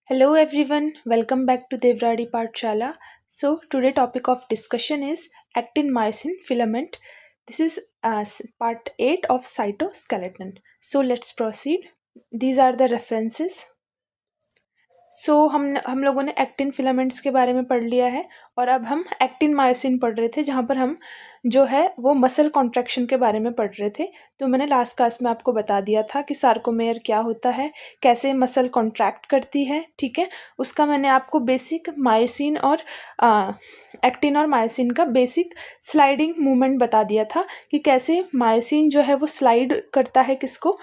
Hello everyone, welcome back to Devradi Pathshala. So today topic of discussion is actin myosin filament. This is part 8 of cytoskeleton. So let's proceed. These are the references. हम लोगों ने actin filaments के बारे में पढ़ लिया है और अब हम एक्टिन मायोसिन पढ़ रहे थे, जहाँ पर हम जो है वो मसल कॉन्ट्रैक्शन के बारे में पढ़ रहे थे। तो मैंने लास्ट क्लास में आपको बता दिया था कि सार्कोमेयर क्या होता है, कैसे मसल कॉन्ट्रैक्ट करती है, ठीक है। उसका मैंने आपको बेसिक मायोसिन और एक्टिन और मायोसिन का बेसिक स्लाइडिंग मूवमेंट बता दिया था कि कैसे मायोसिन जो है वो स्लाइड करता है किसको,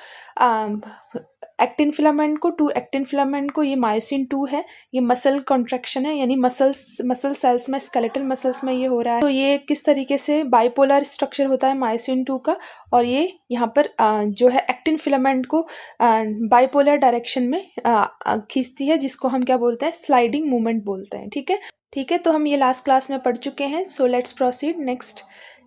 एक्टिन फिलामेंट को टू एक्टिन फिलामेंट को। ये मायोसिन 2 है, ये मसल कॉन्ट्रैक्शन है, यानी मसल सेल्स में, स्केलेटल मसल्स में ये हो रहा है। तो ये किस तरीके से बाइपोलर स्ट्रक्चर होता है मायोसिन 2 का, और ये यहाँ पर जो है एक्टिन फिलामेंट को बाइपोलर डायरेक्शन में खींचती है, जिसको हम क्या बोलते हैं, स्लाइडिंग मूवमेंट बोलते हैं, ठीक है। तो हम ये लास्ट क्लास में पढ़ चुके हैं। So let's proceed next.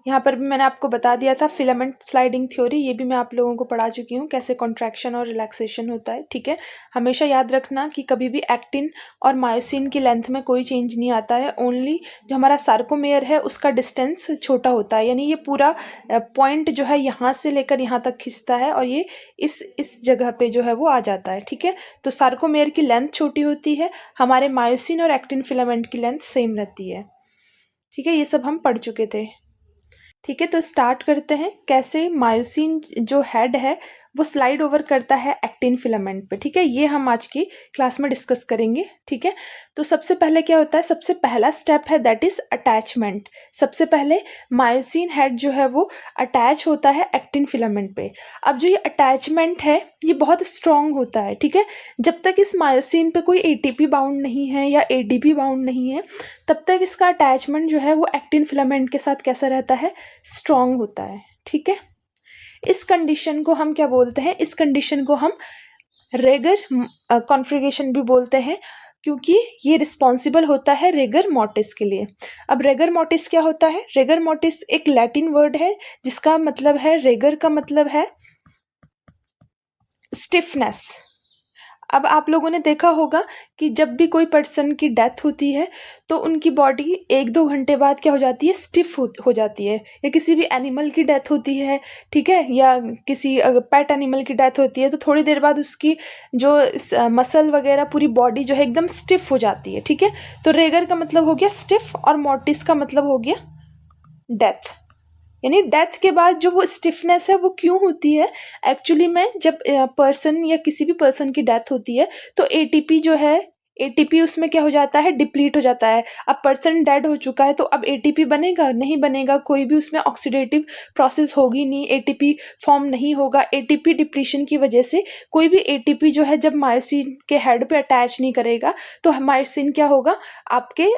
यहाँ पर भी मैंने आपको बता दिया था फिलामेंट स्लाइडिंग थ्योरी, ये भी मैं आप लोगों को पढ़ा चुकी हूँ, कैसे कॉन्ट्रैक्शन और रिलैक्सेशन होता है, ठीक है। हमेशा याद रखना कि कभी भी एक्टिन और मायोसिन की लेंथ में कोई चेंज नहीं आता है, ओनली जो हमारा सार्कोमेयर है उसका डिस्टेंस छोटा होता है, यानी ये पूरा पॉइंट जो है यहाँ से लेकर यहाँ तक खिंचता है और ये इस जगह पे जो है वो आ जाता है, ठीक है। तो सार्कोमेयर की लेंथ छोटी होती है, हमारे मायोसिन और एक्टिन फिलामेंट की लेंथ सेम रहती है, ठीक है। ये सब हम पढ़ चुके थे, ठीक है। तो स्टार्ट करते हैं कैसे मायोसिन जो हेड है वो स्लाइड ओवर करता है एक्टिन फिलामेंट पे, ठीक है। ये हम आज की क्लास में डिस्कस करेंगे, ठीक है। तो सबसे पहले क्या होता है, सबसे पहला स्टेप है दैट इज अटैचमेंट। सबसे पहले मायोसिन हेड जो है वो अटैच होता है एक्टिन फिलामेंट पे। अब जो ये अटैचमेंट है ये बहुत स्ट्रॉन्ग होता है, ठीक है। जब तक इस मायोसिन पे कोई एटीपी बाउंड नहीं है या एडीपी बाउंड नहीं है, तब तक इसका अटैचमेंट जो है वो एक्टिन फिलामेंट के साथ कैसा रहता है, स्ट्रॉन्ग होता है, ठीक है। इस कंडीशन को हम क्या बोलते हैं, इस कंडीशन को हम रेगर कॉन्फ़िगरेशन भी बोलते हैं, क्योंकि ये रिस्पॉन्सिबल होता है रेगर मोर्टिस के लिए। अब रेगर मोर्टिस क्या होता है, रेगर मोर्टिस एक लैटिन वर्ड है जिसका मतलब है, रेगर का मतलब है स्टिफनेस। अब आप लोगों ने देखा होगा कि जब भी कोई पर्सन की डेथ होती है तो उनकी बॉडी 1-2 घंटे बाद क्या हो जाती है, स्टिफ हो जाती है। या किसी भी एनिमल की डेथ होती है, ठीक है, या किसी पेट एनिमल की डेथ होती है तो थोड़ी देर बाद उसकी जो मसल वगैरह पूरी बॉडी जो है एकदम स्टिफ हो जाती है, ठीक है। तो रेगर का मतलब हो गया स्टिफ और मोर्टिस का मतलब हो गया डेथ। यानी डेथ के बाद जो वो स्टिफनेस है वो क्यों होती है, एक्चुअली में जब पर्सन या किसी भी पर्सन की डेथ होती है तो एटीपी जो है, एटीपी उसमें क्या हो जाता है, डिप्लीट हो जाता है। अब पर्सन डेड हो चुका है तो अब एटीपी बनेगा नहीं बनेगा, कोई भी उसमें ऑक्सीडेटिव प्रोसेस होगी नहीं, एटीपी फॉर्म नहीं होगा। एटीपी डिप्लीशन की वजह से कोई भी एटीपी जो है जब मायोसिन के हेड पे अटैच नहीं करेगा तो मायोसिन क्या होगा, आपके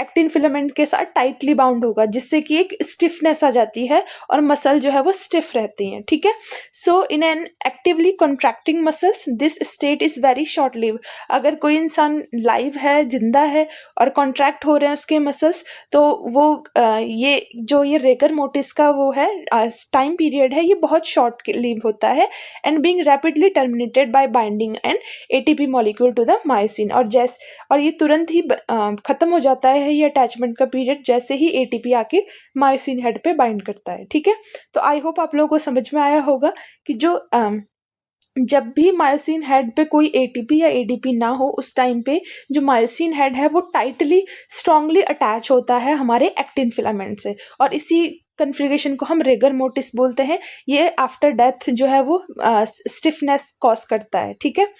एक्टिन फिलामेंट के साथ टाइटली बाउंड होगा, जिससे कि एक स्टिफनेस आ जाती है और मसल जो है वो स्टिफ रहती हैं, ठीक है। So in an actively contracting muscles this state is very short live. अगर कोई इंसान लाइव है, जिंदा है और कॉन्ट्रैक्ट हो रहे हैं उसके मसल्स, तो वो ये रेगर मोर्टिस का वो है टाइम पीरियड है, ये बहुत शॉर्ट लिव होता है, and being rapidly terminated by binding an ATP molecule to the myosin. और ये तुरंत ही खत्म हो जाता है ये अटैचमेंट का पीरियड जैसे ही एटीपी आके मायोसिन हेड पे बाइंड करता है, ठीक है। तो आई होप आप लोगों को समझ में आया होगा कि जो जब भी मायोसिन हेड पे कोई एटीपी या एडीपी ना हो, उस टाइम पे जो मायोसिन हेड है वो टाइटली स्ट्रांगली अटैच होता है हमारे एक्टिन फिलामेंट से, और इसी कन्फिगरेशन को हम रेगर मोर्टिस बोलते हैं। ये आफ्टर डेथ जो है वो स्टिफनेस कॉज करता है, ठीक है।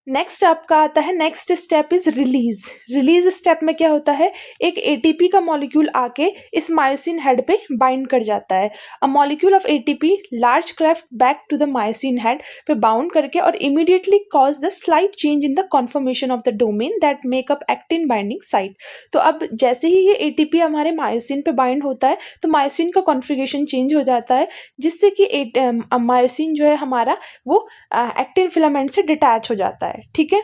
नेक्स्ट आपका आता है, next step is release. Release step में क्या होता है, एक एटीपी का मॉलिक्यूल आके इस मायोसिन हेड पे बाइंड कर जाता है। A molecule of ATP large craft back to the myosin head पे बाउंड करके और immediately cause the slight change in the conformation of the domain that make up actin binding site. तो अब जैसे ही ये एटीपी हमारे मायोसिन पे bind होता है तो मायोसिन का कॉन्फ़िगरेशन चेंज हो जाता है, जिससे कि मायोसिन जो है हमारा वो एक्टिन फिलामेंट से डिटैच हो जाता है, ठीक है।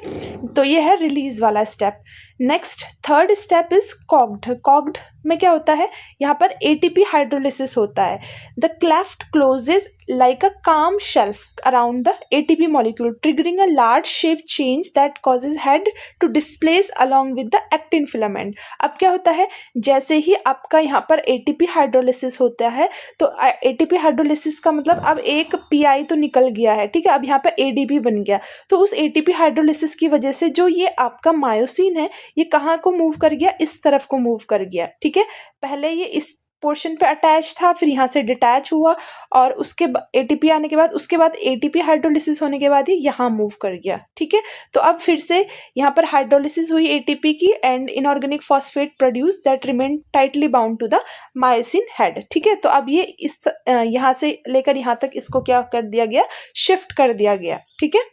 तो ये है रिलीज वाला step. Next third step is cocked. Cocked में क्या होता है, यहाँ पर एटीपी हाइड्रोलिसिस होता है। The cleft closes like a calm shelf around the ATP molecule, triggering a large shape change that causes head to displace along with the actin filament. अब क्या होता है, जैसे ही आपका यहाँ पर ATP हाइड्रोलिसिस होता है, तो ATP हाइड्रोलिसिस का मतलब अब एक PI तो निकल गया है, ठीक है, अब यहाँ पर ADP बन गया। तो उस ATP हाइड्रोलिसिस की वजह से जो ये आपका मायोसिन है, ये कहाँ को मूव कर गया, इस तरफ को मूव कर गया, ठीक है। पहले ये इस पोर्शन पे अटैच था, फिर यहाँ से डिटैच हुआ, और उसके एटीपी आने के बाद, उसके बाद एटीपी हाइड्रोलिसिस होने के बाद ही यहाँ मूव कर गया, ठीक है। तो अब फिर से यहाँ पर हाइड्रोलिसिस हुई एटीपी की, and inorganic phosphate produce that remain tightly bound to the myosin head, ठीक है। तो अब ये इस यहाँ से लेकर यहाँ तक इसको क्या कर दिया गया, शिफ्ट कर दिया गया, ठीक है,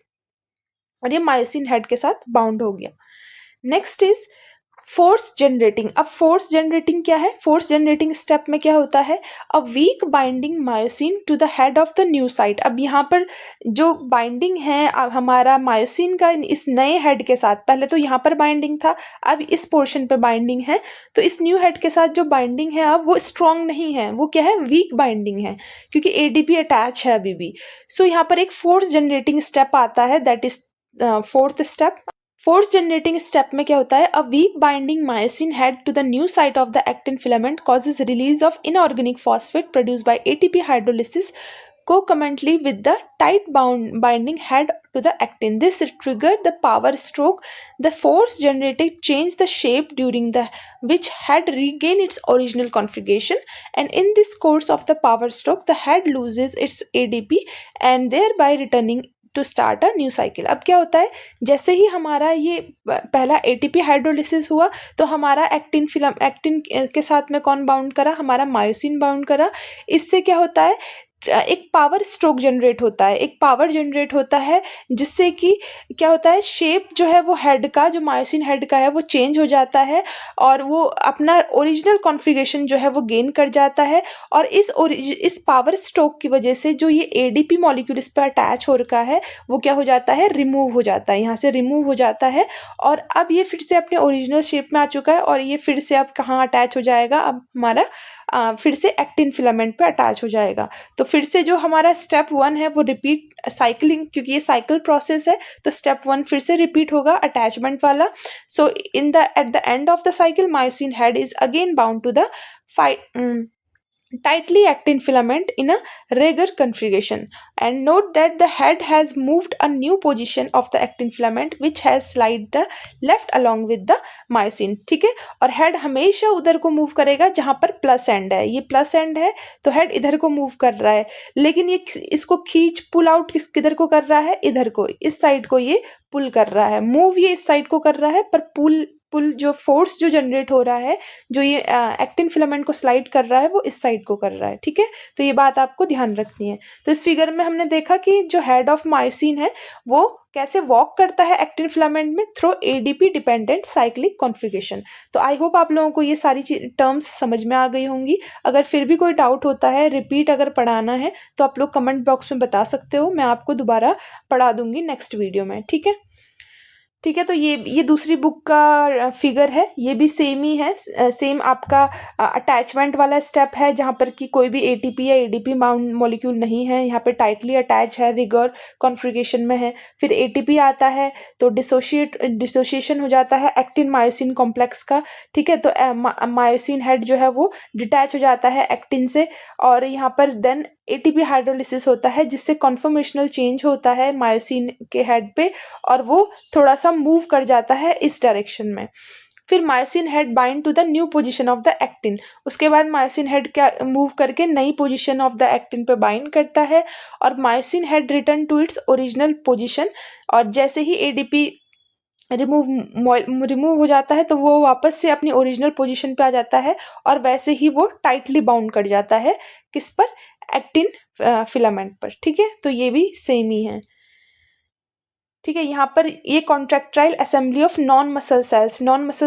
और ये मायोसिन हेड के साथ बाउंड हो गया। Next is force generating. अब फोर्स जनरेटिंग क्या है, फोर्स जनरेटिंग स्टेप में क्या होता है, a weak binding myosin to the head of the new site. अब यहाँ पर जो बाइंडिंग है अब हमारा मायोसिन का इस नए हेड के साथ, पहले तो यहाँ पर बाइंडिंग था, अब इस पोर्शन पे बाइंडिंग है, तो इस न्यू हेड के साथ जो बाइंडिंग है अब वो स्ट्रॉन्ग नहीं है, वो क्या है, वीक बाइंडिंग है, क्योंकि एडीपी अटैच है अभी भी। सो यहाँ पर एक फोर्स जनरेटिंग स्टेप आता है, that is fourth step. Force generating step में क्या होता है, a weak binding myosin head to the new site of the actin filament causes release of inorganic phosphate produced by ATP hydrolysis concomitantly with the tight binding head to the actin. This triggered the power stroke. The force generated changed the shape during the which head regain its original configuration, and in this course of the power stroke the head loses its ADP and thereby returning to start a new cycle. अब क्या होता है, जैसे ही हमारा ये पहला ATP hydrolysis हुआ, तो हमारा एक्टिन के साथ में कौन बाउंड करा, हमारा मायोसिन बाउंड करा। इससे क्या होता है, एक पावर स्ट्रोक जनरेट होता है, एक पावर जनरेट होता है, जिससे कि क्या होता है, शेप जो है वो हेड का, जो मायोसिन हेड का है वो चेंज हो जाता है, और वो अपना ओरिजिनल कॉन्फ़िगरेशन जो है वो गेन कर जाता है। और इस पावर स्ट्रोक की वजह से जो ये एडीपी मॉलिक्यूल इस पर अटैच हो रखा है, वो क्या हो जाता है, रिमूव हो जाता है, यहाँ से रिमूव हो जाता है, और अब ये फिर से अपने ओरिजिनल शेप में आ चुका है, और ये फिर से अब कहाँ अटैच हो जाएगा, अब हमारा फिर से एक्टिन फिलामेंट पे अटैच हो जाएगा। तो फिर से जो हमारा स्टेप 1 है वो रिपीट साइक्लिंग, क्योंकि ये साइकिल प्रोसेस है, तो स्टेप 1 फिर से रिपीट होगा अटैचमेंट वाला। So at the end of the cycle myosin head is again bound to the tightly actin filament in a regular configuration, and note that the head has moved a new position of the actin filament which has slide the left along with the myosin, ठीक है। और head हमेशा उधर को move करेगा जहां पर plus and है, ये प्लस एंड है तो हेड इधर को मूव कर रहा है, लेकिन ये इसको खींच पुल आउट किधर को कर रहा है, इधर को, इस साइड को ये पुल कर रहा है, मूव ये इस साइड को कर रहा है, पर पुल जो फोर्स जो जनरेट हो रहा है, जो ये एक्टिन फिलामेंट को स्लाइड कर रहा है, वो इस साइड को कर रहा है, ठीक है। तो ये बात आपको ध्यान रखनी है। तो इस फिगर में हमने देखा कि जो हेड ऑफ मायोसिन है वो कैसे वॉक करता है एक्टिन फिलामेंट में through ADP dependent cyclic configuration. तो आई होप आप लोगों को ये सारी टर्म्स समझ में आ गई होंगी। अगर फिर भी कोई डाउट होता है, रिपीट अगर पढ़ाना है, तो आप लोग कमेंट बॉक्स में बता सकते हो, मैं आपको दोबारा पढ़ा दूंगी नेक्स्ट वीडियो में, ठीक है। ठीक है, तो ये दूसरी बुक का फिगर है, ये भी सेम ही है, सेम आपका अटैचमेंट वाला स्टेप है, जहाँ पर कि कोई भी एटीपी या एडीपी बाउंड मॉलिक्यूल नहीं है, यहाँ पे टाइटली अटैच है, रिगर कॉन्फ़िगरेशन में है। फिर एटीपी आता है तो डिसोशिएशन हो जाता है एक्टिन मायोसिन कॉम्प्लेक्स का, ठीक है। तो मायोसिन हेड जो है वो डिटैच हो जाता है एक्टिन से, और यहाँ पर देन एटीपी हाइड्रोलिसिस होता है, जिससे कॉन्फॉर्मेशनल चेंज होता है मायोसिन के हेड पे, और वो थोड़ा सा मूव कर जाता है इस डायरेक्शन में। फिर myosin head bind to the new position of the actin, उसके बाद मायोसिन हेड क्या मूव करके नई पोजीशन ऑफ द एक्टिन पे बाइंड करता है, और myosin head return to its original position. और जैसे ही एडीपी रिमूव हो जाता है तो वो वापस से अपनी ओरिजिनल पोजीशन पे आ जाता है, और वैसे ही वो टाइटली बाउंड कर जाता है किस पर, एक्टिन फिलामेंट पर, ठीक है। तो ये भी सेम ही है। ठीक है, यहाँ पर ये contractile assembly of non muscle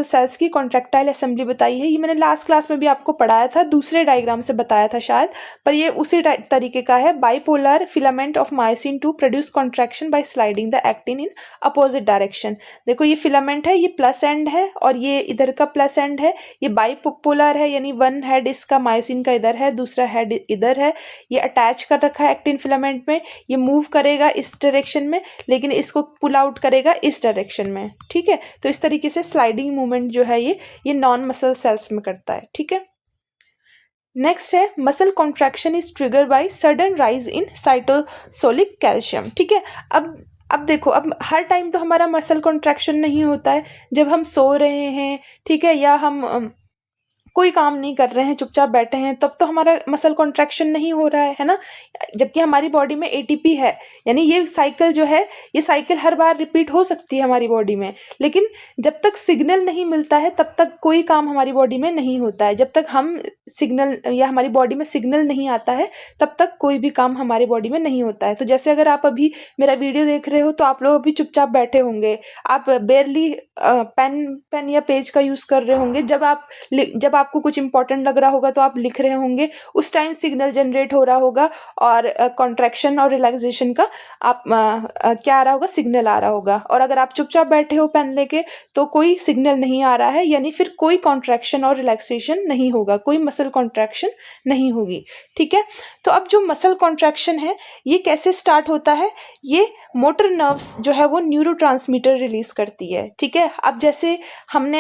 sales की कॉन्ट्रैक्टाइल असेंबली बताई है। ये मैंने लास्ट क्लास में भी आपको पढ़ाया था, दूसरे डायग्राम से बताया था शायद, पर ये उसी तरीके का है। Bipolar filament of myosin 2 produce contraction by sliding the actin in opposite direction. देखो ये फिलामेंट है, ये प्लस एंड है और ये इधर का प्लस एंड है। ये बाइपोलर है, यानी वन हेड इसका मायोसिन का इधर है, दूसरा हेड इधर है। ये अटैच कर रखा है एक्टिन फिलामेंट में, ये मूव करेगा इस डायरेक्शन में, लेकिन इसको पुल आउट करेगा इस डायरेक्शन में। ठीक है, तो इस तरीके से स्लाइडिंग मूवमेंट जो है ये नॉन मसल सेल्स में करता है। ठीक है, नेक्स्ट है muscle contraction is trigger by sudden rise in cytosolic calcium. ठीक है, अब देखो, अब हर टाइम तो हमारा मसल कॉन्ट्रैक्शन नहीं होता है। जब हम सो रहे हैं, ठीक है, या हम कोई काम नहीं कर रहे हैं, चुपचाप बैठे हैं, तब तो हमारा मसल कॉन्ट्रैक्शन नहीं हो रहा है ना, जबकि हमारी बॉडी में एटीपी है। यानी ये साइकिल जो है, ये साइकिल हर बार रिपीट हो सकती है हमारी बॉडी में, लेकिन जब तक सिग्नल नहीं मिलता है तब तक कोई काम हमारी बॉडी में नहीं होता है। जब तक हम सिग्नल या हमारी बॉडी में सिग्नल नहीं आता है तब तक कोई भी काम हमारी बॉडी में नहीं होता है। तो जैसे अगर आप अभी मेरा वीडियो देख रहे हो तो आप लोग अभी चुपचाप बैठे होंगे, आप बेयरली पेन या पेज का यूज कर रहे होंगे। जब आपको कुछ इंपॉर्टेंट लग रहा होगा तो आप लिख रहे होंगे, उस टाइम सिग्नल जनरेट हो रहा होगा और कॉन्ट्रैक्शन और रिलैक्सेशन का आप क्या आ रहा होगा, सिग्नल आ रहा होगा। और अगर आप चुपचाप बैठे हो पेन लेके तो कोई सिग्नल नहीं आ रहा है, यानी फिर कोई कॉन्ट्रैक्शन और रिलैक्सेशन नहीं होगा, कोई मसल कॉन्ट्रैक्शन नहीं होगी। ठीक है, तो अब जो मसल कॉन्ट्रैक्शन है ये कैसे स्टार्ट होता है, ये मोटर नर्व्स जो है वो न्यूरोट्रांसमीटर रिलीज करती है। ठीक है, अब जैसे हम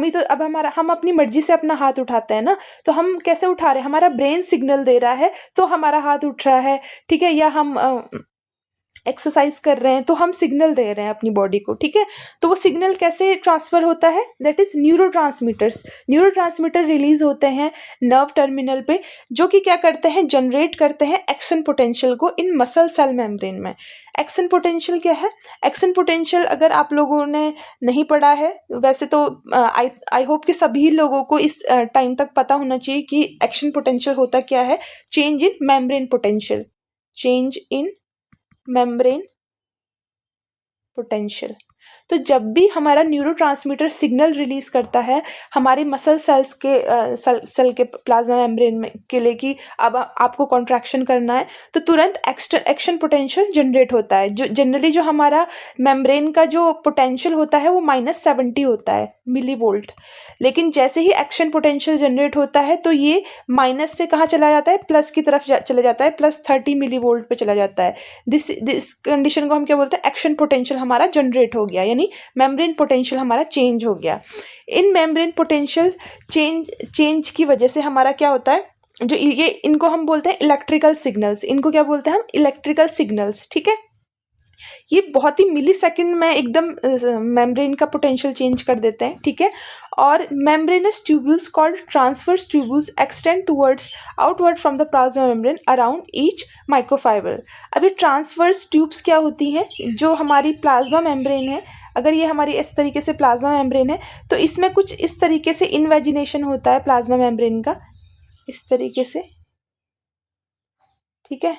ही तो अब हम अपनी मर्जी से अपना हाथ उठाते हैं ना, तो हम कैसे उठा रहे हैं, हमारा ब्रेन सिग्नल दे रहा है तो हमारा हाथ उठ रहा है। ठीक है, या हम एक्सरसाइज कर रहे हैं तो हम सिग्नल दे रहे हैं अपनी बॉडी को। ठीक है, तो वो सिग्नल कैसे ट्रांसफर होता है, दैट इज न्यूरोट्रांसमीटर रिलीज होते हैं नर्व टर्मिनल पे, जो कि क्या करते हैं, जनरेट करते हैं एक्शन पोटेंशियल को इन मसल सेल मेम्ब्रेन में। एक्शन पोटेंशियल क्या है, एक्शन पोटेंशियल अगर आप लोगों ने नहीं पढ़ा है, वैसे तो आई होप कि सभी लोगों को इस टाइम तक पता होना चाहिए कि एक्शन पोटेंशियल होता क्या है। Change in membrane potential, change in membrane potential. तो जब भी हमारा न्यूरोट्रांसमीटर सिग्नल रिलीज करता है हमारे मसल सेल्स के सेल के प्लाज्मा मेम्ब्रेन में के लिए कि अब आपको कॉन्ट्रैक्शन करना है, तो तुरंत एक्शन पोटेंशियल जनरेट होता है। जो जनरली जो हमारा मेम्ब्रेन का जो पोटेंशियल होता है वो -70 होता है मिलीवोल्ट, लेकिन जैसे ही एक्शन पोटेंशियल जनरेट होता है तो ये माइनस से कहाँ चला जाता है, प्लस की तरफ चला जाता है, +30 मिलीवोल्ट पे चला जाता है। दिस कंडीशन को हम क्या बोलते हैं, एक्शन पोटेंशियल हमारा जनरेट हो गया, यानी मेम्ब्रेन पोटेंशियल हमारा चेंज हो गया। इन मेम्ब्रेन पोटेंशियल चेंज की वजह से हमारा क्या होता है, जो ये इनको हम बोलते हैं इलेक्ट्रिकल सिग्नल्स, इनको क्या बोलते हैं हम, इलेक्ट्रिकल सिग्नल्स। ठीक है, ये बहुत ही मिली सेकेंड में एकदम मेम्ब्रेन का पोटेंशियल चेंज कर देते हैं। ठीक है, और membranes tubules called transverse tubules extend towards outward from the plasma membrane around each microfibre. अभी ट्रांसवर्स ट्यूब्स क्या होती हैं, जो हमारी प्लाज्मा मेम्ब्रेन है, अगर ये हमारी इस तरीके से प्लाज्मा मेम्ब्रेन है तो इसमें कुछ इस तरीके से इन्वेजिनेशन होता है प्लाज्मा मेम्ब्रेन का, इस तरीके से। ठीक है,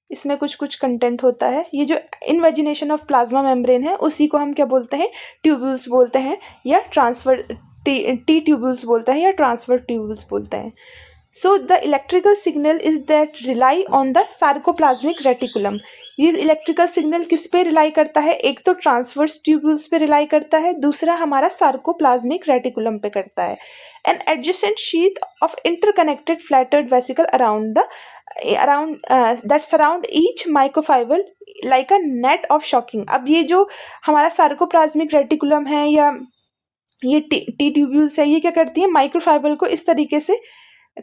इसमें कुछ कंटेंट होता है। ये जो इन्वेजिनेशन ऑफ प्लाज्मा मेम्ब्रेन है उसी को हम क्या बोलते हैं, ट्यूब्यूल्स बोलते हैं, या ट्रांसफर टी ट्यूब्यूल्स बोलते हैं, या ट्रांसफर ट्यूब्यूल्स बोलते हैं। So the electrical signal is that rely on the sarcoplasmic reticulum. ये इलेक्ट्रिकल सिग्नल किस पे रिलाई करता है, एक तो ट्रांसवर्स ट्यूब्यूल्स पे रिलाई करता है, दूसरा हमारा सार्कोप्लाज्मिक रेटिकुलम पे करता है। An adjacent sheath of interconnected flatted vesicle around that surround each microfiber like a net of shocking। अब ये जो हमारा सार्कोप्लाज्मिक रेटिकुलम है या ये टी ट्यूब्यूल्स है, ये क्या करती है, माइक्रोफाइबर को इस तरीके से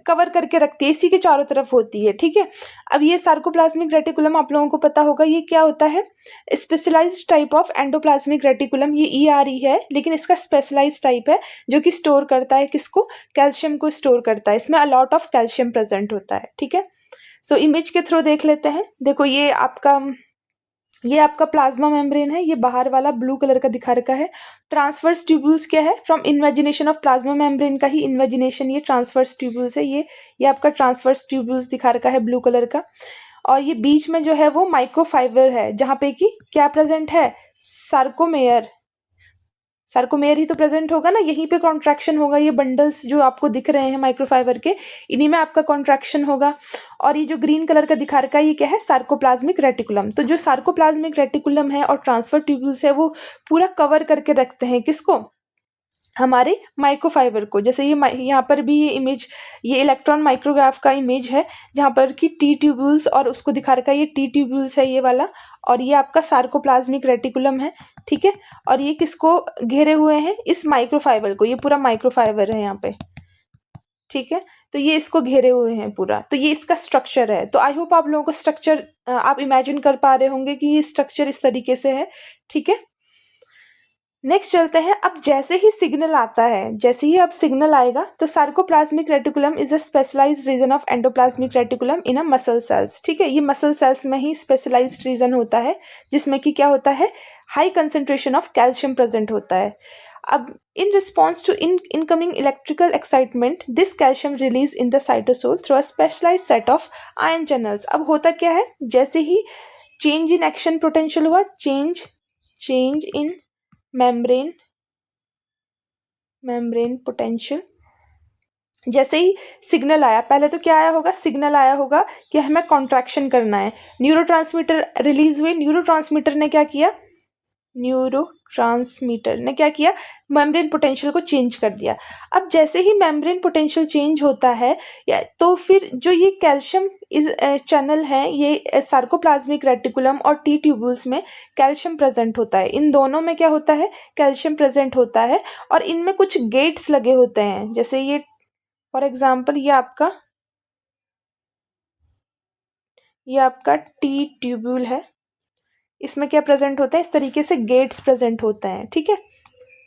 कवर करके रखती है, इसी के चारों तरफ होती है। ठीक है, अब ये सार्कोप्लाज्मिक रेटिकुलम आप लोगों को पता होगा ये क्या होता है, specialised type of endoplasmic reticulum. ये ERE है, लेकिन इसका स्पेशलाइज्ड टाइप है जो कि स्टोर करता है किसको, कैल्शियम को स्टोर करता है। इसमें अलॉट ऑफ कैल्शियम प्रेजेंट होता है। ठीक है, सो इमेज के थ्रू देख लेते हैं। देखो ये आपका प्लाज्मा मेम्ब्रेन है, ये बाहर वाला ब्लू कलर का दिखा रखा है। ट्रांसवर्स ट्यूब्यूल्स क्या है, from invagination of plasma membrane का ही इन्वेजिनेशन ये ट्रांसवर्स ट्यूब्यूल्स है। ये आपका ट्रांसवर्स ट्यूब्यूल्स दिखा रखा है ब्लू कलर का। और ये बीच में जो है वो माइक्रोफाइबर है, जहाँ पे कि क्या प्रेजेंट है, सार्कोमेयर। सार्कोमेयर ही तो प्रेजेंट होगा ना, यहीं पे कॉन्ट्रैक्शन होगा। ये बंडल्स जो आपको दिख रहे हैं माइक्रोफाइबर के, इन्हीं में आपका कॉन्ट्रैक्शन होगा। और ये जो ग्रीन कलर का दिखा रखा है ये क्या है, सार्कोप्लाज्मिक रेटिकुलम। तो जो सार्कोप्लाज्मिक रेटिकुलम है और ट्रांसफर ट्यूब्यूल्स है वो पूरा कवर करके रखते हैं किसको, हमारे माइक्रोफाइबर को। जैसे ये यहाँ पर भी ये इमेज, ये इलेक्ट्रॉन माइक्रोग्राफ का इमेज है, जहाँ पर कि टी ट्यूब्यूल्स और उसको दिखा रखा है, ये टी ट्यूब्यूल्स है ये वाला, और ये आपका सार्कोप्लाज्मिक रेटिकुलम है, ठीक है। और ये किसको घेरे हुए हैं, इस माइक्रोफाइबर को, ये पूरा माइक्रोफाइबर है यहाँ पे, ठीक है। तो ये इसको घेरे हुए हैं पूरा, तो ये इसका स्ट्रक्चर है। तो आई होप आप लोगों को स्ट्रक्चर आप इमेजिन कर पा रहे होंगे कि ये स्ट्रक्चर इस तरीके से है, ठीक है। नेक्स्ट चलते हैं। अब जैसे ही सिग्नल आता है, जैसे ही अब सिग्नल आएगा तो sarcoplasmic reticulum is a specialised region of endoplasmic reticulum in a muscle cells, ठीक है। ये मसल सेल्स में ही स्पेशलाइज्ड रीजन होता है, जिसमें कि क्या होता है, high concentration of calcium present होता है। अब in response to incoming electrical excitement, this calcium release in the cytosol through a specialised set of ion channels. अब होता क्या है, जैसे ही चेंज इन एक्शन पोटेंशियल हुआ, चेंज इन मेम्ब्रेन पोटेंशियल, जैसे ही सिग्नल आया, पहले तो क्या आया होगा, सिग्नल आया होगा कि हमें कॉन्ट्रैक्शन करना है, न्यूरोट्रांसमीटर रिलीज हुए, न्यूरोट्रांसमीटर ने क्या किया, मेम्ब्रेन पोटेंशियल को चेंज कर दिया। अब जैसे ही मेम्ब्रेन पोटेंशियल चेंज होता है तो फिर जो ये कैल्शियम इस चैनल है, ये सार्कोप्लाज्मिक रेटिकुलम और टी ट्यूब्यूल्स में कैल्शियम प्रेजेंट होता है। इन दोनों में क्या होता है, कैल्शियम प्रेजेंट होता है, और इनमें कुछ गेट्स लगे होते हैं। जैसे ये फॉर एग्जाम्पल ये आपका टी ट्यूब्यूल है, इसमें क्या प्रेजेंट होता है, इस तरीके से गेट्स प्रेजेंट होते हैं, ठीक है।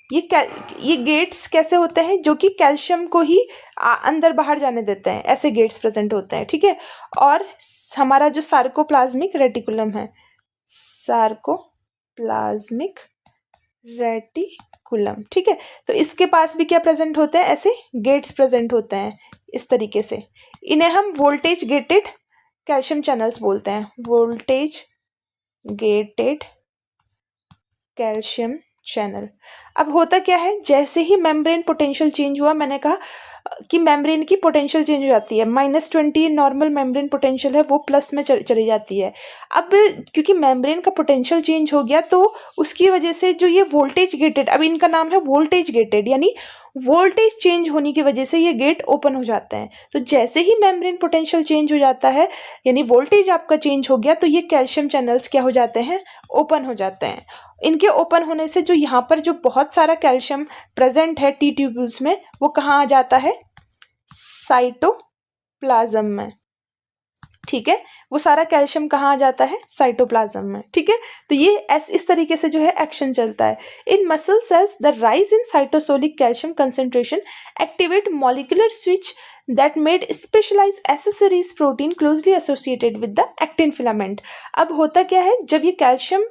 ये गेट्स कैसे होते हैं, जो कि कैल्शियम को ही अंदर बाहर जाने देते हैं, ऐसे गेट्स प्रेजेंट होते हैं, ठीक है। और हमारा जो सार्कोप्लाज्मिक रेटिकुलम है, सार्कोप्लाज्मिक रेटिकुलम, ठीक है, तो इसके पास भी क्या प्रेजेंट होते हैं, ऐसे गेट्स प्रेजेंट होते हैं इस तरीके से। इन्हें हम वोल्टेज गेटेड कैल्शियम चैनल्स बोलते हैं, वोल्टेज गेटेड कैल्शियम चैनल। अब होता क्या है, जैसे ही मेम्ब्रेन पोटेंशियल चेंज हुआ, मैंने कहा कि मेम्ब्रेन की पोटेंशियल चेंज हो जाती है, -20 नॉर्मल मेम्ब्रेन पोटेंशियल है वो प्लस में चली जाती है। अब क्योंकि मेम्ब्रेन का पोटेंशियल चेंज हो गया, तो उसकी वजह से जो ये वोल्टेज गेटेड, अब इनका नाम है वोल्टेज गेटेड, यानी वोल्टेज चेंज होने की वजह से ये गेट ओपन हो जाते हैं। तो जैसे ही मेम्ब्रेन पोटेंशियल चेंज हो जाता है, यानी वोल्टेज आपका चेंज हो गया, तो ये कैल्शियम चैनल्स क्या हो जाते हैं, ओपन हो जाते हैं। इनके ओपन होने से जो यहाँ पर जो बहुत सारा कैल्शियम प्रेजेंट है टी ट्यूब्यूल्स में, वो कहाँ आ जाता है, साइटोप्लाज्म में, ठीक है। वो सारा कैल्शियम कहाँ आ जाता है, साइटोप्लाज्म में, ठीक है। तो ये इस तरीके से जो है एक्शन चलता है। In muscle cells the rise in cytosolic calcium concentration activate molecular switch that made specialized accessories protein closely associated with the actin filament। अब होता क्या है, जब ये कैल्शियम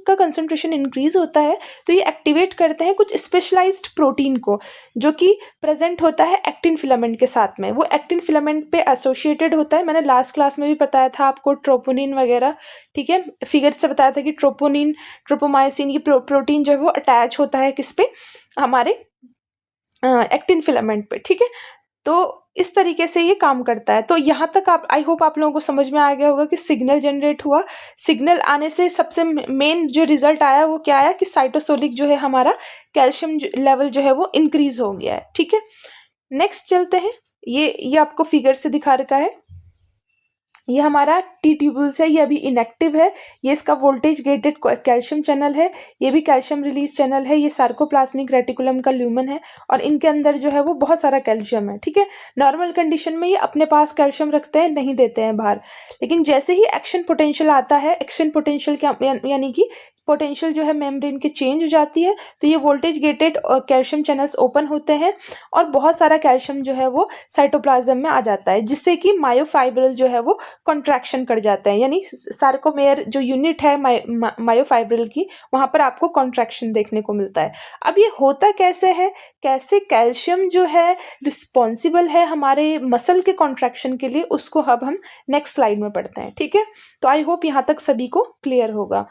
का कंसंट्रेशन इंक्रीज होता है, तो ये एक्टिवेट करते हैं कुछ स्पेशलाइज्ड प्रोटीन को, जो कि प्रेजेंट होता है एक्टिन फिलामेंट के साथ में। वो एक्टिन फिलामेंट पे एसोसिएटेड होता है, मैंने लास्ट क्लास में भी बताया था आपको, ट्रोपोनिन वगैरह, ठीक है, फिगर से बताया था कि ट्रोपोनिन, ट्रोपोमायोसिन, ये प्रोटीन जो है वो अटैच होता है किस पे, हमारे एक्टिन फिलामेंट पे, ठीक है। तो इस तरीके से ये काम करता है। तो यहाँ तक आप, आई होप आप लोगों को समझ में आ गया होगा कि सिग्नल जनरेट हुआ, सिग्नल आने से सबसे मेन जो रिजल्ट आया वो क्या आया, कि साइटोसोलिक जो है हमारा कैल्शियम लेवल जो है वो इंक्रीज हो गया है, ठीक है। नेक्स्ट चलते हैं। ये आपको फिगर से दिखा रखा है, ये हमारा टी ट्यूब्यूल्स है, ये अभी इनएक्टिव है, ये इसका वोल्टेज गेटेड कैल्शियम चैनल है, ये भी कैल्शियम रिलीज चैनल है, ये सार्कोप्लाज्मिक रेटिकुलम का ल्यूमन है, और इनके अंदर जो है वो बहुत सारा कैल्शियम है, ठीक है। नॉर्मल कंडीशन में ये अपने पास कैल्शियम रखते हैं, नहीं देते हैं बाहर, लेकिन जैसे ही एक्शन पोटेंशियल आता है, एक्शन पोटेंशियल क्या यानी कि पोटेंशियल जो है मेम्ब्रेन की चेंज हो जाती है, तो ये voltage gated calcium channels open होते हैं और बहुत सारा कैल्शियम जो है वो साइटोप्लाज्म में आ जाता है, जिससे कि मायोफाइब्रिल जो है वो कॉन्ट्रैक्शन कर जाता है, यानी सार्कोमेयर जो यूनिट है मायोफाइब्रिल की, वहां पर आपको कॉन्ट्रैक्शन देखने को मिलता है। अब ये होता कैसे है, कैसे कैल्शियम जो है रिस्पॉन्सिबल है हमारे मसल के कॉन्ट्रैक्शन के लिए, उसको अब हम नेक्स्ट स्लाइड में पढ़ते हैं। ठीक है, तो आई होप यहाँ तक सभी को क्लियर होगा।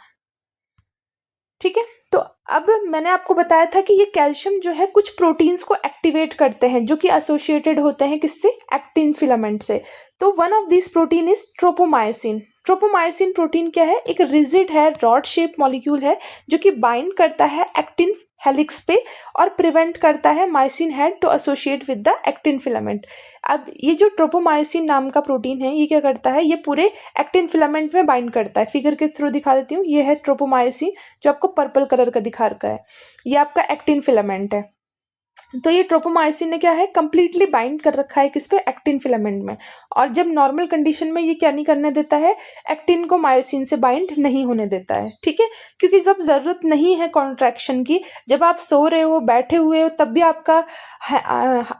ठीक है, तो अब मैंने आपको बताया था कि ये कैल्शियम जो है कुछ प्रोटीन्स को एक्टिवेट करते हैं जो कि एसोसिएटेड होते हैं किससे, एक्टिन फिलामेंट से। तो one of this protein is tropomyosin. Tropomyosin protein क्या है, एक रिजिड है, रॉड शेप मॉलिक्यूल है जो कि बाइंड करता है एक्टिन हेलिक्स पे और प्रिवेंट करता है myosin head to associate with the actin filament. अब ये जो ट्रोपोमायोसिन नाम का प्रोटीन है, ये क्या करता है, ये पूरे एक्टिन फिलामेंट में बाइंड करता है। फिगर के थ्रू दिखा देती हूँ, ये है ट्रोपोमायोसिन जो आपको पर्पल कलर का दिखा रखा है, ये आपका एक्टिन फिलामेंट है। तो ये ट्रोपोमायोसिन ने क्या है, कंप्लीटली बाइंड कर रखा है किस पे, एक्टिन फिलामेंट में। और जब नॉर्मल कंडीशन में ये क्या नहीं करने देता है, एक्टिन को मायोसिन से बाइंड नहीं होने देता है। ठीक है, क्योंकि जब जरूरत नहीं है कॉन्ट्रैक्शन की, जब आप सो रहे हो, बैठे हुए हो, तब भी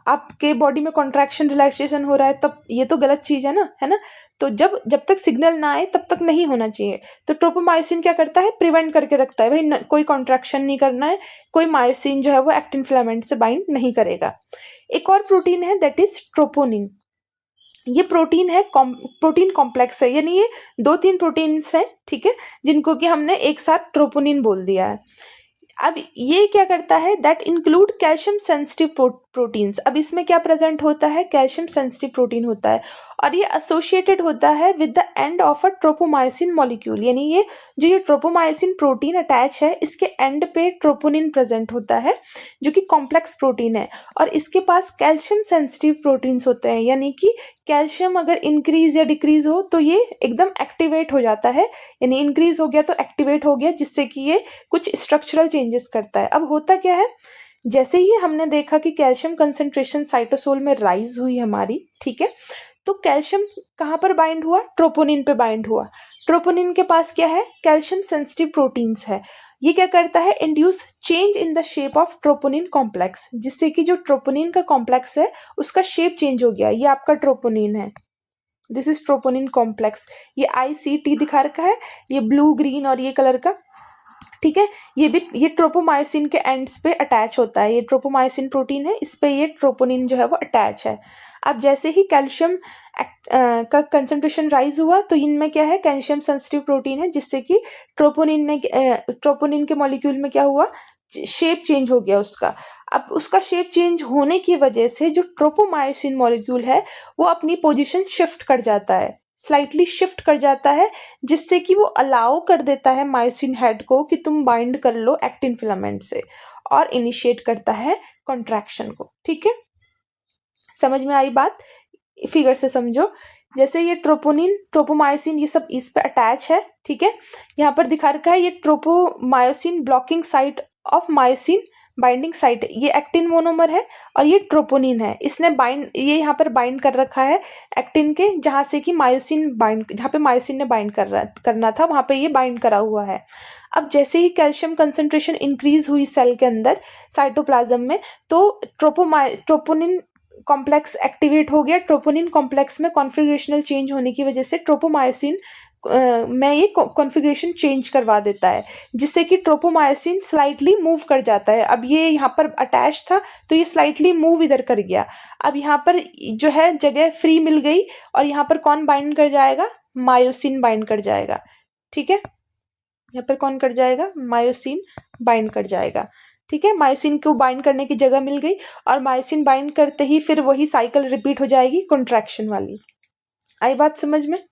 आपके बॉडी में कॉन्ट्रैक्शन रिलैक्सेशन हो रहा है, तब ये तो गलत चीज है ना। तो जब तक सिग्नल ना आए तब तक नहीं होना चाहिए। तो ट्रोपोमायोसिन क्या करता है, प्रिवेंट करके रखता है, भाई कोई कॉन्ट्रैक्शन नहीं करना है, कोई मायोसिन जो है वो एक्टिन फिलामेंट से बाइंड नहीं करेगा। एक और प्रोटीन है दैट इज ट्रोपोनिन। ये प्रोटीन है, प्रोटीन कॉम्प्लेक्स है, यानी ये 2-3 प्रोटीन्स हैं, ठीक है, जिनको कि हमने एक साथ ट्रोपोनिन बोल दिया है। अब ये क्या करता है, that include calcium sensitive proteins. अब इसमें क्या प्रेजेंट होता है, कैल्शियम सेंसिटिव प्रोटीन होता है और ये एसोसिएटेड होता है with the end of a tropomyosin molecule, यानी ये ट्रोपोमायोसिन प्रोटीन अटैच है, इसके एंड पे ट्रोपोनिन प्रेजेंट होता है जो कि कॉम्प्लेक्स प्रोटीन है और इसके पास कैल्शियम सेंसिटिव प्रोटीन्स होते हैं, यानी कि कैल्शियम अगर इंक्रीज या डिक्रीज हो तो ये एकदम एक्टिवेट हो जाता है, यानी इंक्रीज हो गया तो एक्टिवेट हो गया, जिससे कि ये कुछ स्ट्रक्चरल चेंजेस करता है। अब होता क्या है, जैसे ही हमने देखा कि कैल्शियम कंसंट्रेशन साइटोसोल में राइज हुई हमारी, ठीक है, तो कैल्शियम कहाँ पर बाइंड हुआ, ट्रोपोनिन पे बाइंड हुआ। ट्रोपोनिन के पास क्या है, कैल्शियम सेंसिटिव प्रोटीन्स है। ये क्या करता है, induce change in the shape of troponin complex, जिससे कि जो ट्रोपोनिन का कॉम्प्लेक्स है उसका शेप चेंज हो गया। ये आपका ट्रोपोनिन है, दिस इज ट्रोपोनिन कॉम्प्लेक्स। ये ICT दिखा रखा है, ये ब्लू ग्रीन और ये कलर का, ठीक है। ये ट्रोपोमायोसिन के एंड्स पे अटैच होता है, ये ट्रोपोमायोसिन प्रोटीन है, इस पे ये ट्रोपोनिन जो है वो अटैच है। अब जैसे ही कैल्शियम का कंसंट्रेशन राइज हुआ तो इनमें क्या है, कैल्शियम सेंसिटिव प्रोटीन है, जिससे कि ट्रोपोनिन के मॉलिक्यूल में क्या हुआ, शेप चेंज हो गया उसका। अब उसका शेप चेंज होने की वजह से जो ट्रोपोमायोसिन मॉलिक्यूल है वो अपनी पोजीशन शिफ्ट कर जाता है, स्लाइटली शिफ्ट कर जाता है, जिससे कि वो अलाउ कर देता है मायोसिन हेड को कि तुम बाइंड कर लो एक्टिन फिलामेंट से, और इनिशिएट करता है कॉन्ट्रैक्शन को। ठीक है, समझ में आई बात, फिगर से समझो। जैसे ये ट्रोपोमायोसिन ये सब इस पे अटैच है, ठीक है, यहाँ पर दिखा रखा है ये tropomyosin blocking site of myosin binding site, ये एक्टिन मोनोमर है और ये ट्रोपोनिन है, इसने ये यहाँ पर बाइंड कर रखा है एक्टिन के, जहाँ से कि मायोसिन बाइंड, जहाँ पे मायोसिन ने बाइंड करना था वहाँ पे ये बाइंड करा हुआ है। अब जैसे ही कैल्शियम कंसंट्रेशन इंक्रीज हुई सेल के अंदर साइटोप्लाज्म में, तो ट्रोपोनिन कॉम्प्लेक्स एक्टिवेट हो गया। ट्रोपोनिन कॉम्प्लेक्स में कॉन्फ़िगरेशनल चेंज होने की वजह से ट्रोपोमायोसिन में ये कॉन्फ़िगरेशन चेंज करवा देता है, जिससे कि ट्रोपोमायोसिन स्लाइटली मूव कर जाता है। अब ये यहाँ पर अटैच था तो ये स्लाइटली मूव इधर कर गया। अब यहाँ पर जो है जगह फ्री मिल गई और यहाँ पर कौन बाइंड कर जाएगा, मायोसिन बाइंड कर जाएगा। ठीक है, यहाँ पर कौन कर जाएगा, मायोसिन बाइंड कर जाएगा। ठीक है, मायोसिन को बाइंड करने की जगह मिल गई और मायोसिन बाइंड करते ही फिर वही साइकिल रिपीट हो जाएगी कॉन्ट्रैक्शन वाली। आई बात समझ में?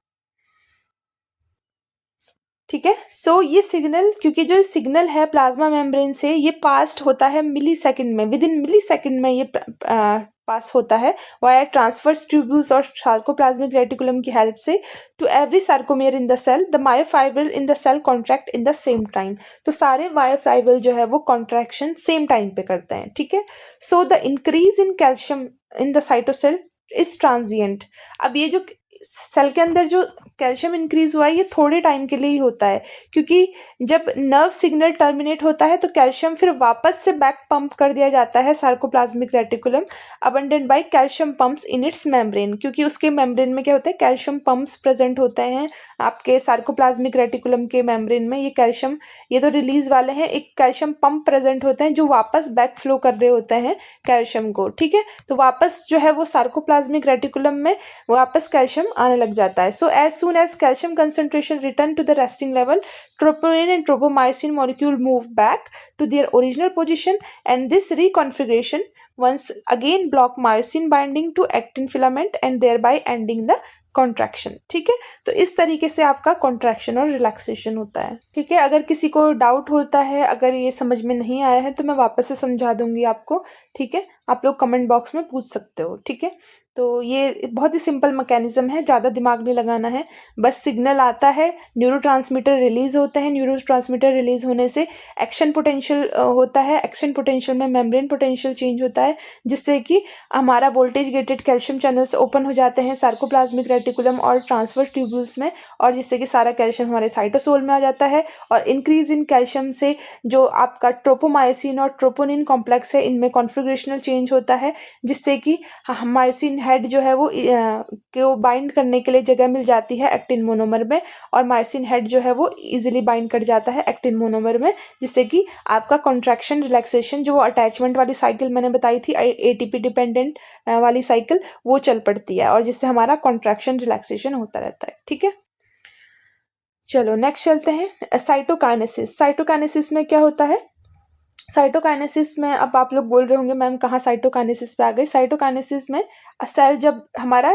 ठीक है, सो ये सिग्नल, क्योंकि जो सिग्नल है प्लाज्मा मेम्ब्रेन से ये पास होता है मिली सेकेंड में, विद इन मिली सेकेंड में ये पास होता है वाया ट्रांसवर्स ट्यूब्यूल्स और सार्कोप्लाज्मिक रेटिकुलम की हेल्प से to every sarcomere in the cell. The myofibril in the cell contract in the same time. तो सारे मायोफाइब्रिल जो है वो कॉन्ट्रैक्शन सेम टाइम पे करते हैं। ठीक है, so the increase in calcium in the cytosol is transient. अब ये जो सेल के अंदर जो कैल्शियम इंक्रीज हुआ है ये थोड़े टाइम के लिए ही होता है, क्योंकि जब नर्व सिग्नल टर्मिनेट होता है तो कैल्शियम फिर वापस से बैक पंप कर दिया जाता है sarcoplasmic reticulum abundant by calcium pumps in its membrane, क्योंकि उसके मेम्ब्रेन में क्या होता है, कैल्शियम पंप्स प्रेजेंट होते हैं आपके सार्कोप्लाज्मिक रेटिकुलम के मेम्ब्रेन में। ये कैल्शियम, ये तो रिलीज वाले हैं, एक कैल्शियम पंप प्रेजेंट होते हैं जो वापस बैक फ्लो कर रहे होते हैं कैल्शियम को, ठीक है। तो वापस जो है वो सार्कोप्लाज्मिक रेटिकुलम में वापस कैल्शियम आने लग जाता है। So as soon as calcium concentration return to the resting level, troponin and tropomyosin molecule move back to their original position, and this reconfiguration once again block myosin binding to actin filament and thereby ending the contraction, ठीक है। तो इस तरीके से आपका contraction और relaxation होता है, ठीक है। अगर किसी को डाउट होता है, अगर ये समझ में नहीं आया है तो मैं वापस से समझा दूंगी आपको, ठीक है। आप लोग कमेंट बॉक्स में पूछ सकते हो, ठीक है। तो ये बहुत ही सिंपल मैकेनिज्म है, ज़्यादा दिमाग नहीं लगाना है, बस सिग्नल आता है, न्यूरोट्रांसमीटर रिलीज होते हैं, न्यूरोट्रांसमीटर रिलीज होने से एक्शन पोटेंशियल होता है, एक्शन पोटेंशियल में मेम्ब्रेन पोटेंशियल चेंज होता है, जिससे कि हमारा voltage gated calcium channels open हो जाते हैं सार्कोप्लाज्मिक रेटिकुलम और ट्रांसफर ट्यूब्यूल्स में, और जिससे कि सारा कैल्शियम हमारे साइटोसोल में आ जाता है। और इंक्रीज इन कैल्शियम से जो आपका ट्रोपोमायोसिन और ट्रोपोनिन कॉम्प्लेक्स है, इनमें कॉन्फिगरेशनल चेंज होता है, जिससे कि मायोसिन हेड जो है वो को बाइंड करने के लिए जगह मिल जाती है एक्टिन मोनोमर में, और मायोसिन हेड जो है वो इजीली बाइंड कर जाता है एक्टिन मोनोमर में, जिससे कि आपका कॉन्ट्रैक्शन रिलैक्सेशन जो अटैचमेंट वाली साइकिल मैंने बताई थी, एटीपी डिपेंडेंट वाली साइकिल, वो चल पड़ती है, और जिससे हमारा कॉन्ट्रैक्शन रिलैक्सेशन होता रहता है, ठीक है। चलो नेक्स्ट चलते हैं, साइटोकाइनेसिस। साइटोकाइनेसिस में क्या होता है, साइटोकाइनेसिस में अब आप लोग बोल रहे होंगे मैम कहाँ साइटोकाइनेसिस पे आ गई। साइटोकाइनेसिस में सेल जब हमारा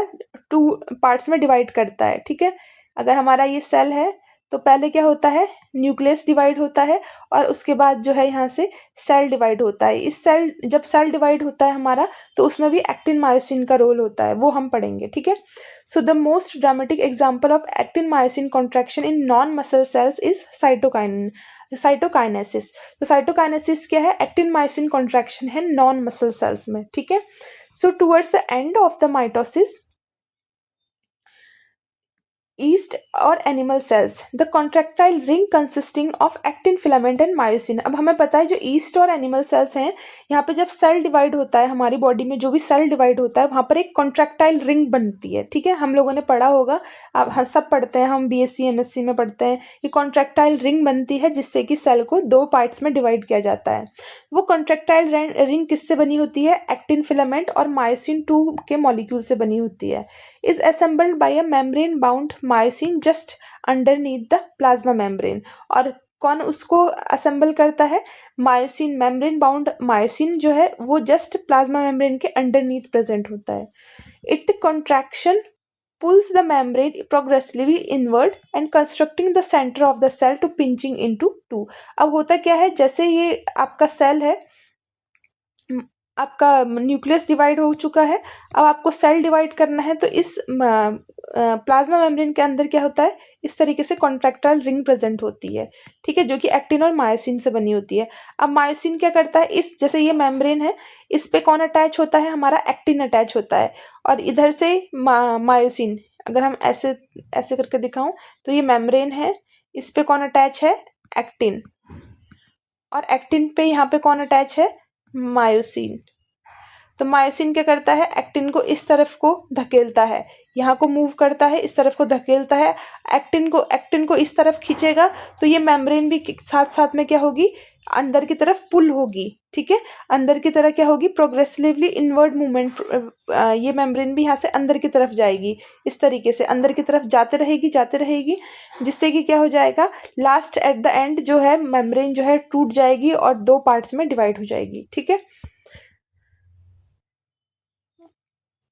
2 पार्ट्स में डिवाइड करता है, ठीक है। अगर हमारा ये सेल है तो पहले क्या होता है, न्यूक्लियस डिवाइड होता है, और उसके बाद जो है यहाँ से सेल डिवाइड होता है। इस सेल जब सेल डिवाइड होता है हमारा, तो उसमें भी एक्टिन मायोसिन का रोल होता है, वो हम पढ़ेंगे, ठीक है। So the most dramatic example of actin myosin contraction in non muscle cells is cytokinesis. तो साइटोकाइनेसिस क्या है, एक्टिन मायोसिन कॉन्ट्रैक्शन है नॉन मसल सेल्स में, ठीक है। So towards the end of the mitosis yeast और animal cells, the contractile ring consisting of actin filament and myosin. अब हमें पता है जो ईस्ट और एनिमल सेल्स हैं, यहाँ पे जब सेल डिवाइड होता है, हमारी बॉडी में जो भी सेल डिवाइड होता है, वहाँ पर एक कॉन्ट्रैक्टाइल रिंग बनती है, ठीक है। हम लोगों ने पढ़ा होगा, अब हम सब पढ़ते हैं, हम बीएससी एमएससी में पढ़ते हैं, ये कॉन्ट्रैक्टाइल रिंग बनती है जिससे कि सेल को 2 पार्ट्स में डिवाइड किया जाता है। वो कॉन्ट्रैक्टाइल रिंग किससे बनी होती है, एक्टिन फिलामेंट और मायोसिन 2 के मॉलिक्यूल से बनी होती है। Is assembled by a membrane bound myosin just underneath the plasma membrane. और कौन उसको असेंबल करता है, मायोसिन, मेम्ब्रेन बाउंड मायोसिन जो है वो जस्ट प्लाज्मा मेम्ब्रेन के अंडरनीथ प्रेजेंट होता है। It contraction pulls the membrane progressively inward and constructing the center of the cell to pinching into 2। अब होता क्या है, जैसे ये आपका सेल है, आपका न्यूक्लियस डिवाइड हो चुका है, अब आपको सेल डिवाइड करना है, तो इस प्लाज्मा मेम्ब्रेन के अंदर क्या होता है, इस तरीके से कॉन्ट्रैक्टाइल रिंग प्रेजेंट होती है, ठीक है, जो कि एक्टिन और मायोसिन से बनी होती है। अब मायोसिन क्या करता है, इस जैसे ये मेम्ब्रेन है, इस पे कौन अटैच होता है, हमारा एक्टिन अटैच होता है, और इधर से मायोसिन, अगर हम ऐसे ऐसे करके दिखाऊं तो ये मेम्ब्रेन है, इस पे कौन अटैच है, एक्टिन, और एक्टिन पे यहाँ पे कौन अटैच है, मायोसिन। तो मायोसिन क्या करता है, एक्टिन को इस तरफ को धकेलता है, यहाँ को मूव करता है, इस तरफ को धकेलता है, एक्टिन को इस तरफ खींचेगा, तो ये मेम्ब्रेन भी साथ साथ में क्या होगी, अंदर की तरफ पुल होगी, ठीक है। अंदर की तरफ क्या होगी, प्रोग्रेसिवली इनवर्ड मूवमेंट, ये मेम्ब्रेन भी यहाँ से अंदर की तरफ जाएगी, इस तरीके से अंदर की तरफ जाते रहेगी, जिससे कि क्या हो जाएगा, लास्ट एट द एंड जो है मेम्ब्रेन जो है टूट जाएगी और 2 पार्ट्स में डिवाइड हो जाएगी, ठीक है।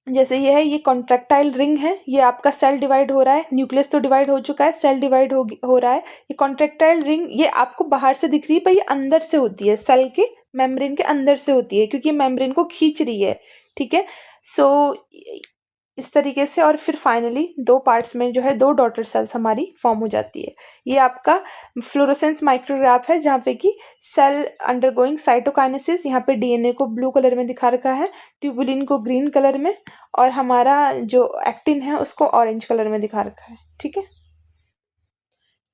जैसे ये है, ये कॉन्ट्रैक्टाइल रिंग है, ये आपका सेल डिवाइड हो रहा है, न्यूक्लियस तो डिवाइड हो चुका है, सेल डिवाइड हो रहा है। ये कॉन्ट्रैक्टाइल रिंग ये आपको बाहर से दिख रही है, पर ये अंदर से होती है, सेल के मेम्ब्रेन के अंदर से होती है, क्योंकि मेम्ब्रेन को खींच रही है, ठीक है। सो इस तरीके से, और फिर फाइनली 2 पार्ट्स में जो है 2 डॉटर सेल्स हमारी फॉर्म हो जाती है। ये आपका फ्लोरोसेंस माइक्रोग्राफ है, जहाँ पे कि सेल अंडरगोइंग साइटोकाइनेसिस, यहाँ पे डीएनए को ब्लू कलर में दिखा रखा है, ट्यूबुलिन को ग्रीन कलर में, और हमारा जो एक्टिन है उसको ऑरेंज कलर में दिखा रखा है, ठीक है,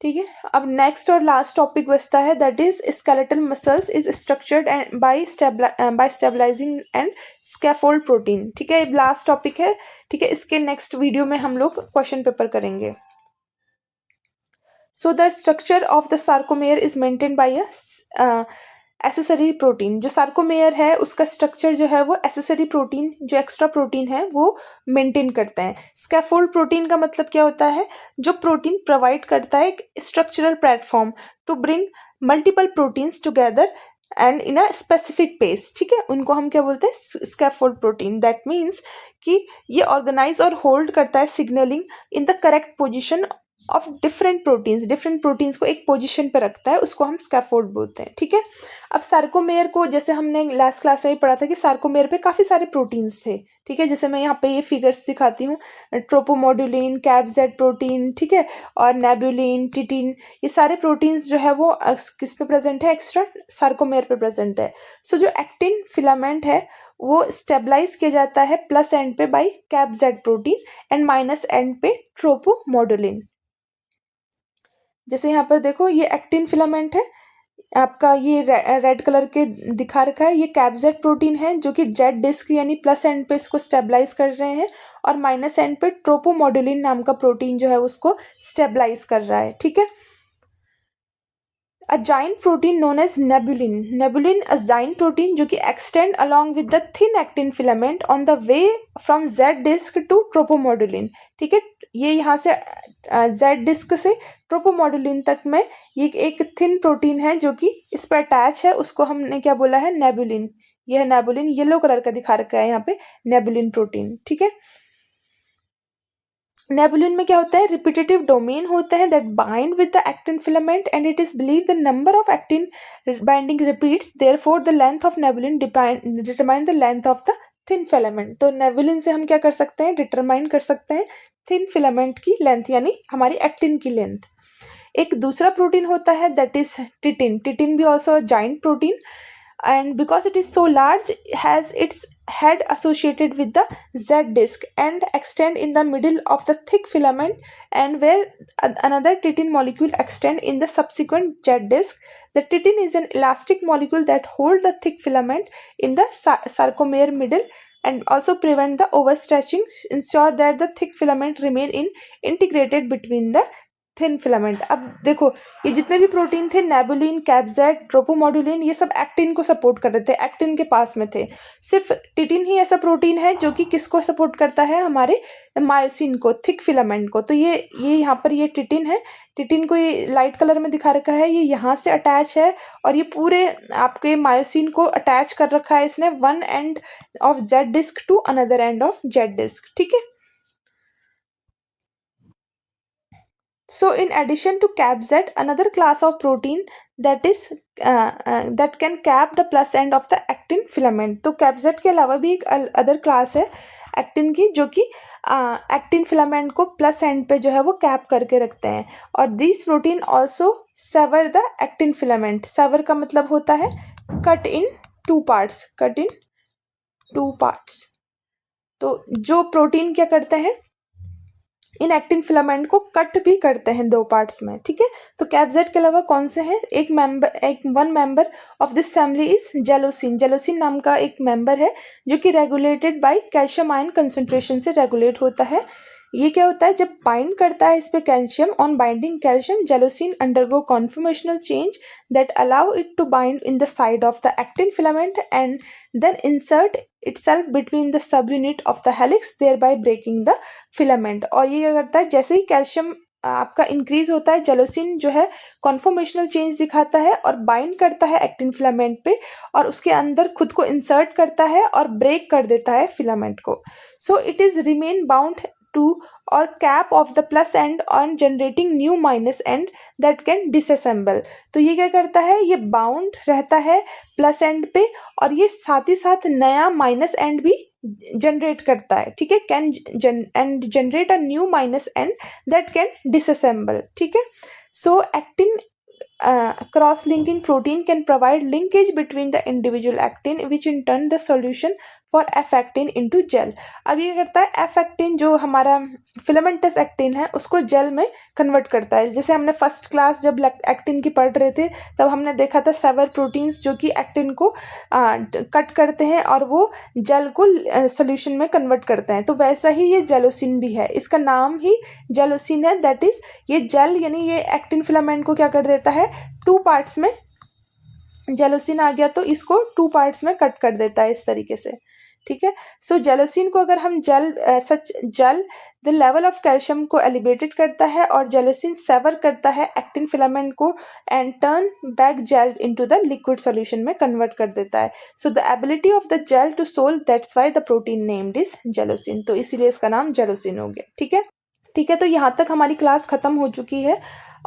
ठीक है। अब नेक्स्ट और लास्ट टॉपिक बचता है, that is skeletal muscles is structured and by stabilising and scaffold protein. ठीक है, लास्ट टॉपिक है। ठीक है, इसके नेक्स्ट वीडियो में हम लोग क्वेश्चन पेपर करेंगे। So the structure of the sarcomere is maintain by accessory protein. जो सार्कोमेयर है उसका स्ट्रक्चर जो है वो एसेसरी प्रोटीन, जो एक्स्ट्रा प्रोटीन है वो मेंटेन करते हैं। स्कैफोल्ड प्रोटीन का मतलब क्या होता है, जो प्रोटीन प्रोवाइड करता है एक structural platform to bring multiple proteins together and in a specific pace. ठीक है, उनको हम क्या बोलते हैं, स्कैफोल्ड प्रोटीन। दैट मीन्स कि ये ऑर्गेनाइज और होल्ड करता है signalling in the correct position of different proteins को एक पोजीशन पे रखता है, उसको हम स्कैफोल्ड बोलते हैं। ठीक है, अब सार्कोमेयर को, जैसे हमने लास्ट क्लास में ही पढ़ा था कि सार्कोमेयर पे काफ़ी सारे प्रोटीन्स थे। ठीक है, जैसे मैं यहाँ पे ये फिगर्स दिखाती हूँ, ट्रोपोमोडुलिन, कैपजेड प्रोटीन, ठीक है, और नेबुलिन, टिटिन, ये सारे प्रोटीन्स जो है वो किस पे प्रेजेंट है, एक्स्ट्रा सार्कोमेयर पे प्रेजेंट है। सो जो एक्टिन फिलामेंट है वो स्टेबलाइज किया जाता है प्लस एंड पे by CapZ protein and minus end पे ट्रोपोमोडुलिन। जैसे यहाँ पर देखो, ये एक्टिन फिलामेंट है आपका, ये रेड कलर के दिखा रखा है, ये कैपजेड प्रोटीन है जो कि जेड डिस्क यानी प्लस एंड पे इसको स्टेबलाइज कर रहे हैं, और माइनस एंड पे ट्रोपोमोडुलिन नाम का प्रोटीन जो है उसको स्टेबलाइज कर रहा है। ठीक है, a giant protein known as nebulin. Nebulin, a giant protein जो कि extend along with the thin actin filament on the way from Z disc to tropomodulin. ठीक है, ये यहाँ से Z disc से ट्रोपोमोडुलिन तक में ये एक थिन प्रोटीन है जो कि इस पर अटैच है, उसको हमने क्या बोला है, नेबुलिन। यह नेबुलिन येलो कलर का दिखा रखा है यहाँ पे, नेबुलिन प्रोटीन। ठीक है, नेबुलिन में क्या होता है, रिपीटेटिव डोमेन होता है that bind with the actin filament and it is believe the number of actin binding repeats, therefore the length of nebulin determine the length of the thin filament. तो nebulin से हम क्या कर सकते हैं, determine कर सकते हैं थिन फिलामेंट की लेंथ, यानी हमारी एक्टिन की लेंथ। एक दूसरा प्रोटीन होता है दैट इज टिटिन। टिटिन भी also giant protein, and because it is so large has its head associated with the Z disc and extend in the middle of the thick filament, and where another titin molecule extend in the subsequent Z disc. The titin is an elastic molecule that hold the thick filament in the sarcomere middle and also prevent the overstretching, ensure that the thick filament remain integrated between the thin filament. अब देखो, ये जितने भी protein थे, नेबुलिन, कैपजेड, ट्रोपोमोडुलिन, ये सब actin को support कर रहे थे, एक्टिन के पास में थे। सिर्फ टिटिन ही ऐसा प्रोटीन है जो कि किसको सपोर्ट करता है, हमारे मायोसिन को, थिक फिलामेंट को। तो ये यहाँ पर ये टिटिन है, टिटिन को ये लाइट कलर में दिखा रखा है, ये यहाँ से अटैच है और ये पूरे आपके मायोसिन को अटैच कर रखा है इसने, one end of Z disc to another end of Z disc. ठीक है, so in addition to CAPZ, another class of protein that is that can cap the plus end of the actin filament. तो CAPZ के अलावा भी एक other class है actin की जो कि एक्टिन फिलामेंट को प्लस एंड पे जो है वो कैप करके रखते हैं, और this protein also sever the actin filament. Sever का मतलब होता है cut in two parts, cut in two parts. तो जो प्रोटीन क्या करते हैं, इन एक्टिन फिलामेंट को कट भी करते हैं दो पार्ट्स में। ठीक है, तो कैपजेड के अलावा कौन से हैं, one member of this family is gelsolin. Gelsolin नाम का एक मेंबर है जो कि regulated by calcium ion concentration से रेगुलेट होता है। ये क्या होता है, जब बाइंड करता है इस पे calcium, on binding calcium gelsolin undergo conformational change that allow it to bind in the side of the actin filament and then insert itself between the subunit of the helix, thereby breaking the filament। और ये क्या करता है, जैसे ही calcium आपका increase होता है, जेलोसिन जो है कॉन्फॉर्मेशनल चेंज दिखाता है और बाइंड करता है एक्टिन फिलामेंट पे, और उसके अंदर खुद को इंसर्ट करता है और ब्रेक कर देता है फिलामेंट को। So it is remain bound to और cap of the plus end on generating new minus end that can disassemble. तो ये क्या करता है, ये बाउंड रहता है प्लस एंड पे और ये साथ ही साथ नया माइनस एंड भी जनरेट करता है। ठीक है, can and generate a new minus end that can disassemble. ठीक है, सो actin cross-linking protein can provide linkage between the individual actin, which in turn the solution for F-actin into gel. अब ये करता है F-actin जो हमारा filamentous actin है उसको जेल में कन्वर्ट करता है. जैसे हमने फर्स्ट क्लास जब एक्टिन की पढ़ रहे थे तब हमने देखा था सेवर प्रोटीन्स जो कि एक्टिन को कट करते हैं और वो जेल को सोल्यूशन में कन्वर्ट करते हैं. तो वैसा ही ये जेलोसिन भी है, इसका नाम ही जेलोसिन है. दैट इज ये जेल यानी ये एक्टिन फिलामेंट को क्या कर देता है, 2 पार्ट्स में. जेलोसिन आ गया तो इसको 2 पार्ट्स में कट कर देता है इस तरीके से. ठीक है. सो जेलोसिन को अगर हम gel the level of calcium को एलिवेटेड करता है और जेलोसिन सेवर करता है एक्टिन फिलामेंट को and turn back gel into the liquid solution में कन्वर्ट कर देता है. So the ability of the gel to solve, that's why the protein named is gelsolin. तो इसीलिए इसका नाम जेलोसिन हो गया. ठीक है. ठीक है. तो यहाँ तक हमारी क्लास ख़त्म हो चुकी है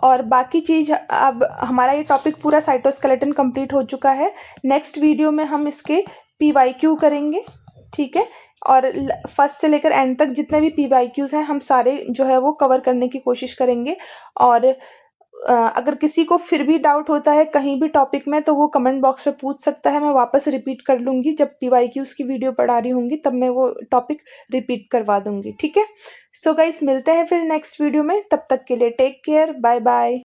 और बाकी चीज़ अब हमारा ये टॉपिक पूरा साइटोस्केलेटन कंप्लीट हो चुका है. नेक्स्ट वीडियो में हम इसके PYQ करेंगे. ठीक है. और फर्स्ट से लेकर एंड तक जितने भी PYQs हैं हम सारे जो है वो कवर करने की कोशिश करेंगे. और अगर किसी को फिर भी डाउट होता है कहीं भी टॉपिक में तो वो कमेंट बॉक्स में पूछ सकता है. मैं वापस रिपीट कर लूँगी, जब PYQs की वीडियो पढ़ा रही होंगी तब मैं वो टॉपिक रिपीट करवा दूँगी. ठीक है. सो गाइस मिलते हैं फिर नेक्स्ट वीडियो में. तब तक के लिए टेक केयर. Bye bye.